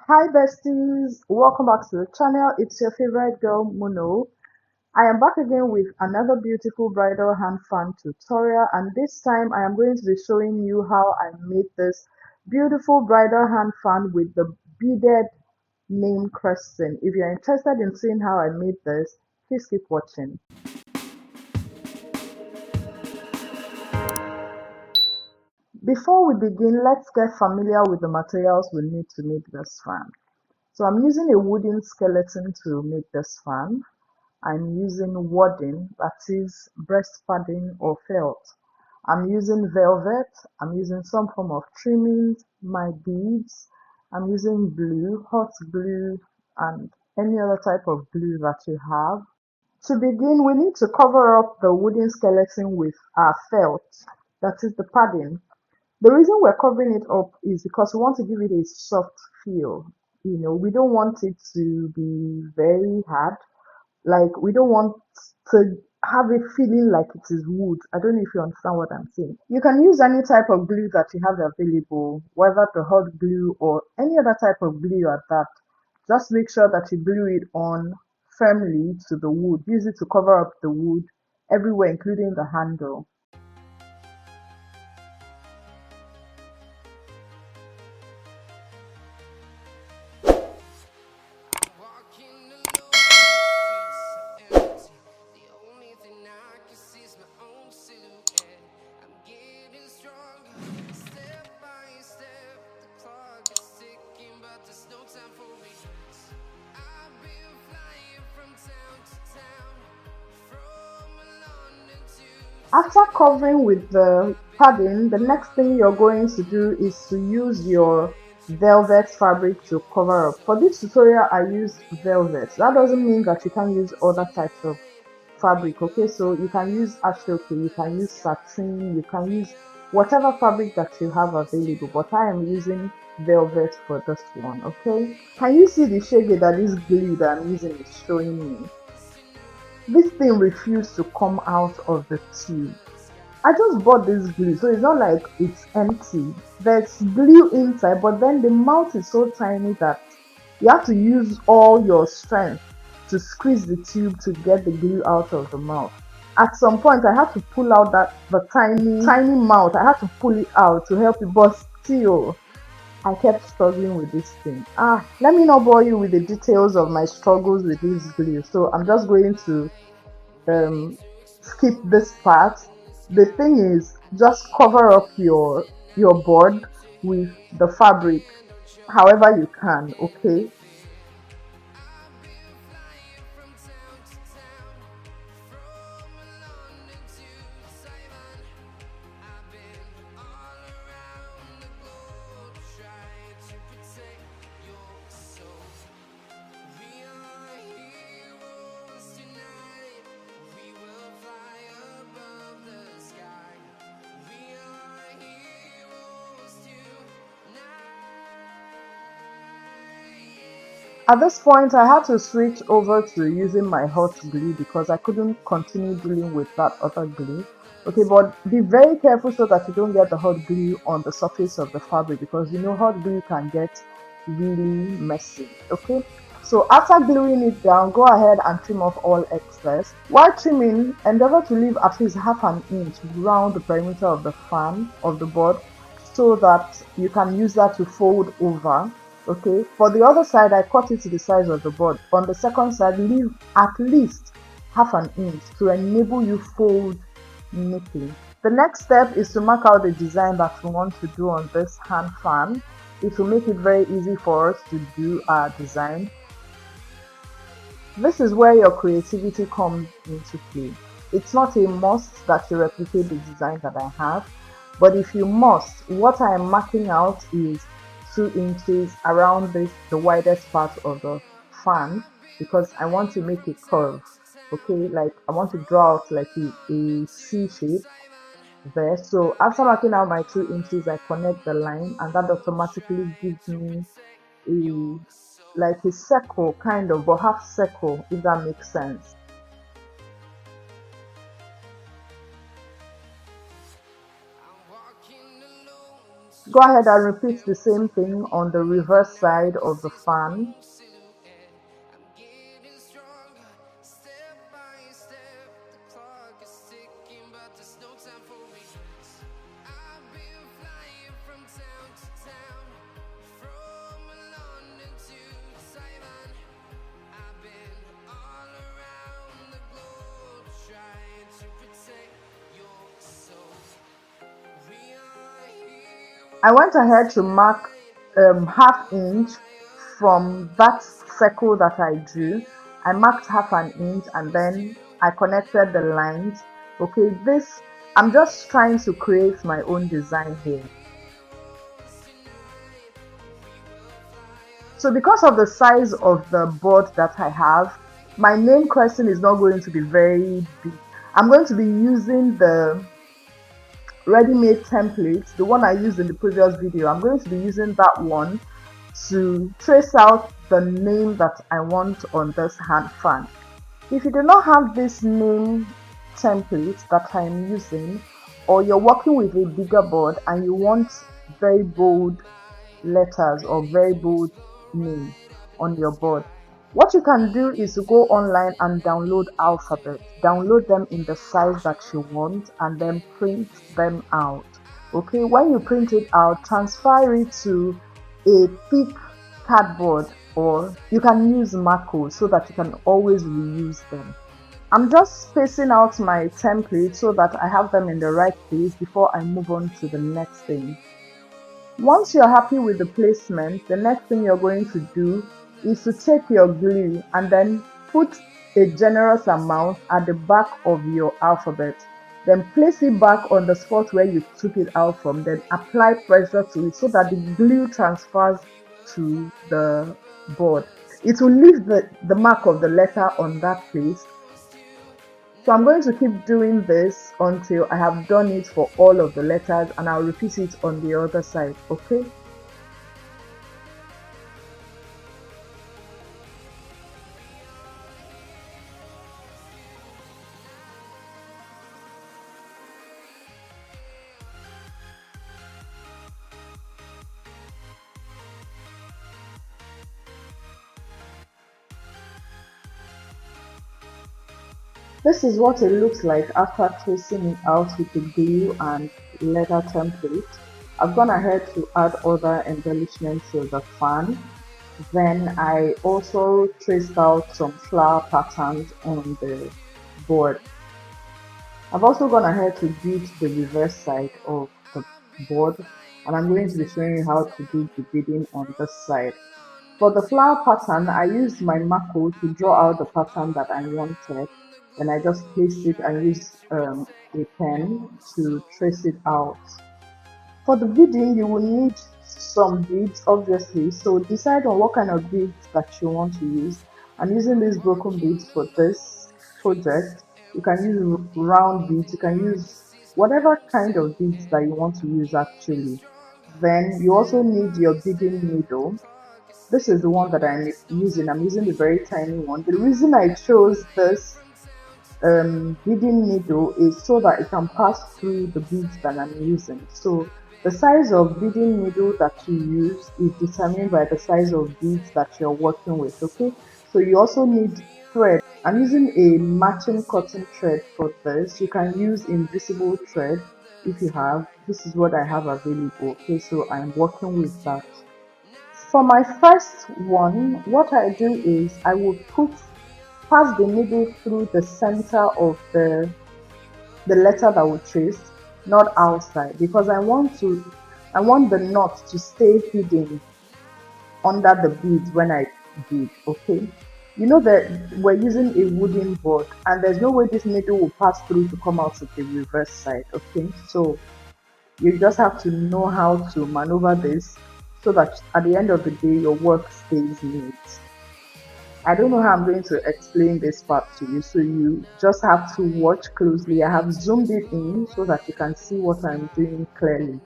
Hi besties, welcome back to the channel. It's your favorite girl Munnoh. I am back again with another beautiful bridal hand fan tutorial, and this time I am going to be showing you how I made this beautiful bridal hand fan with the beaded name cresting. If you're interested in seeing how I made this, please keep watching. Before we begin, let's get familiar with the materials we need to make this fan. So I'm using a wooden skeleton to make this fan. I'm using wadding, that is breast padding or felt. I'm using velvet. I'm using some form of trimmings, my beads. I'm using glue, hot glue, and any other type of glue that you have. To begin, we need to cover up the wooden skeleton with our felt, that is the padding. The reason we're covering it up is because we want to give it a soft feel. We don't want it to be very hard. Like, we don't want to have it feeling like it is wood. I don't know if you understand what I'm saying. You can use any type of glue that you have available, whether the hot glue or any other type of glue at that. Just make sure that you glue it on firmly to the wood. Use it to cover up the wood everywhere, including the handle. After covering with the padding, the next thing you're going to do is to use your velvet fabric to cover up. For this tutorial, I used velvet. That doesn't mean that you can use other types of fabric, okay? So you can use ashoke, you can use satin, you can use whatever fabric that you have available, but I am using velvet for this one, okay? Can you see the shade that this glue that I'm using is showing me? This thing refused to come out of the tube. I just bought this glue, so it's not like it's empty. There's glue inside, but then the mouth is so tiny that you have to use all your strength to squeeze the tube to get the glue out of the mouth. At some point, I had to pull out the tiny mouth. I had to pull it out to help it, but still, I kept struggling with this thing. Let me not bore you with the details of my struggles with this glue. So I'm just going to um, skip this part. The thing is, just cover up your board with the fabric however you can, okay? At this point, I had to switch over to using my hot glue because I couldn't continue dealing with that other glue. Okay, but be very careful so that you don't get the hot glue on the surface of the fabric because hot glue can get really messy. Okay, so after gluing it down, go ahead and trim off all excess. While trimming, endeavor to leave at least half an inch around the perimeter of the fan of the board so that you can use that to fold over. Okay, for the other side, I cut it to the size of the board. On the second side, leave at least half an inch to enable you fold neatly. The next step is to mark out the design that we want to do on this hand fan. It will make it very easy for us to do our design. This is where your creativity comes into play. It's not a must that you replicate the design that I have, but if you must, what I am marking out is 2 inches around the widest part of the fan because I want to make a curve. Okay, like I want to draw out like a C shape there. So after marking out my 2 inches, I connect the line and that automatically gives me a like a circle kind of, but half circle, if that makes sense. Go ahead and repeat the same thing on the reverse side of the fan. I went ahead to mark half inch from that circle that I drew. I marked half an inch and then I connected the lines. Okay, this, I'm just trying to create my own design here. So because of the size of the board that I have, my main question is not going to be very big. I'm going to be using the ready-made template, the one I used in the previous video. I'm going to be using that one to trace out the name that I want on this hand fan. If you do not have this name template that I'm using, or you're working with a bigger board and you want very bold letters or very bold name on your board, what you can do is to go online and download alphabets, download them in the size that you want, and then print them out. Okay, when you print it out, transfer it to a thick cardboard, or you can use Marco so that you can always reuse them. I'm just spacing out my template so that I have them in the right place before I move on to the next thing. Once you're happy with the placement, the next thing you're going to do is to take your glue and then put a generous amount at the back of your alphabet. Then place it back on the spot where you took it out from. Then apply pressure to it so that the glue transfers to the board. It will leave the mark of the letter on that place. So I'm going to keep doing this until I have done it for all of the letters, and I'll repeat it on the other side, okay? This is what it looks like after tracing it out with the glue and leather template. I've gone ahead to add other embellishments to the fan. Then I also traced out some flower patterns on the board. I've also gone ahead to bead the reverse side of the board, and I'm going to be showing you how to do the beading on this side. For the flower pattern, I used my Mako to draw out the pattern that I wanted. Then I just placed it and used a pen to trace it out. For the beading, you will need some beads, obviously. So decide on what kind of beads that you want to use. I'm using these broken beads for this project. You can use round beads. You can use whatever kind of beads that you want to use actually. Then you also need your beading needle. This is the one that I'm using. I'm using the very tiny one. The reason I chose this beading needle is so that it can pass through the beads that I'm using. So the size of beading needle that you use is determined by the size of beads that you're working with, okay? So you also need thread. I'm using a matching cotton thread for this. You can use invisible thread if you have. This is what I have available, okay? So I'm working with that. For my first one, what I do is I will pass the needle through the center of the letter that we traced, not outside, because I want the knot to stay hidden under the beads when I bead, okay? You know that we're using a wooden board and there's no way this needle will pass through to come out to the reverse side, okay? So you just have to know how to maneuver this so that at the end of the day your work stays neat. I don't know how I'm going to explain this part to you, so you just have to watch closely. I have zoomed it in so that you can see what I'm doing clearly.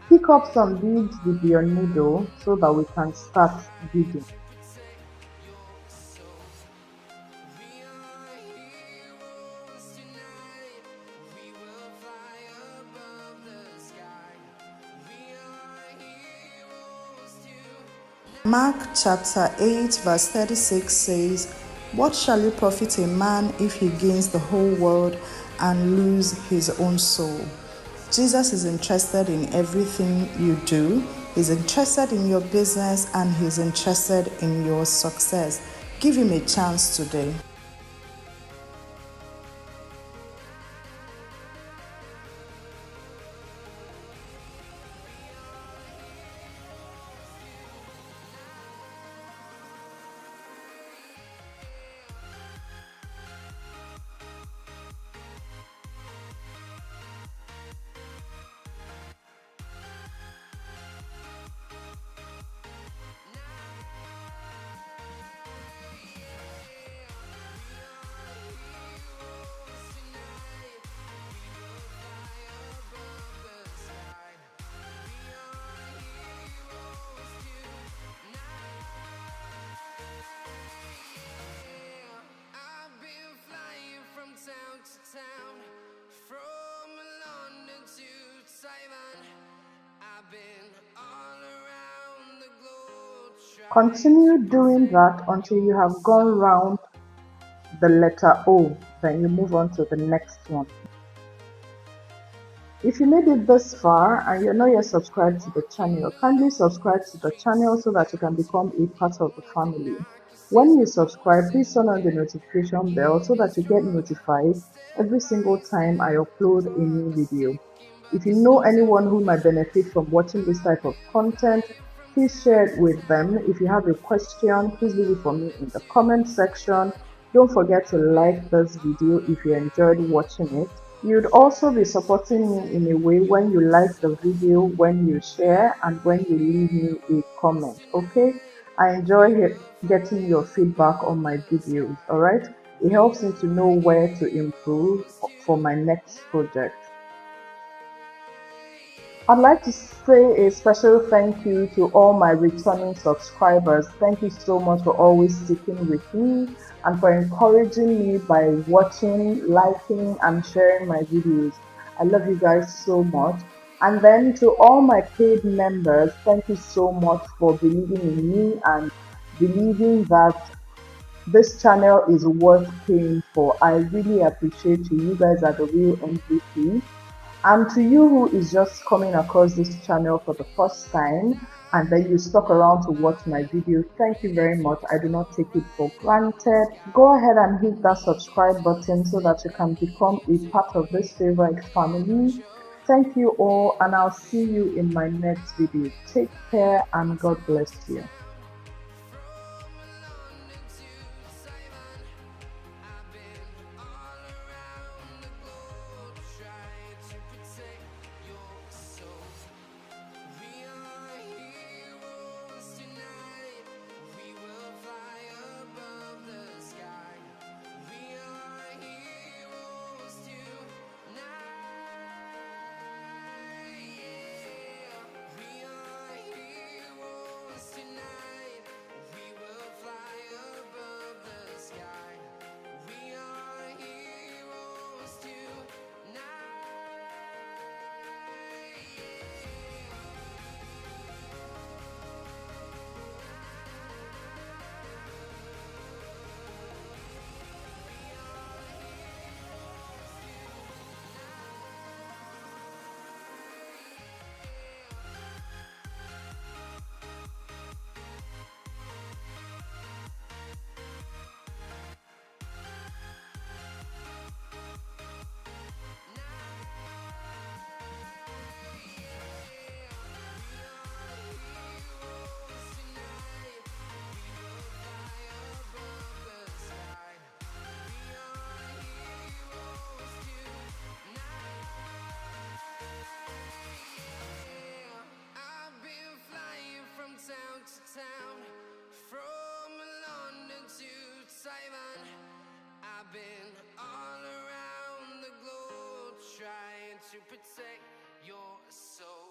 Pick up some beads with your needle so that we can start beading. Mark chapter 8 verse 36 says, "What shall it profit a man if he gains the whole world and lose his own soul?" Jesus is interested in everything you do. He's interested in your business and he's interested in your success. Give him a chance today. From London to Taiwan, I've been all around the globe. Continue doing that until you have gone round the letter O. Then you move on to the next one. If you made it this far and you're not yet subscribed to the channel, kindly subscribe to the channel so that you can become a part of the family. When you subscribe, please turn on the notification bell so that you get notified every single time I upload a new video. If you know anyone who might benefit from watching this type of content, please share it with them. If you have a question, please leave it for me in the comment section. Don't forget to like this video if you enjoyed watching it. You'd also be supporting me in a way when you like the video, when you share, and when you leave me a comment, okay? I enjoy getting your feedback on my videos, alright? It helps me to know where to improve for my next project. I'd like to say a special thank you to all my returning subscribers. Thank you so much for always sticking with me and for encouraging me by watching, liking, and sharing my videos. I love you guys so much. And then to all my paid members, thank you so much for believing in me and believing that this channel is worth paying for. I really appreciate you. You guys are the real MVP. And to you who is just coming across this channel for the first time and then you stuck around to watch my video, thank you very much. I do not take it for granted. Go ahead and hit that subscribe button so that you can become a part of this favorite family. Thank you all, and I'll see you in my next video. Take care and God bless you. Town, from London to Taiwan, I've been all around the globe trying to protect your soul.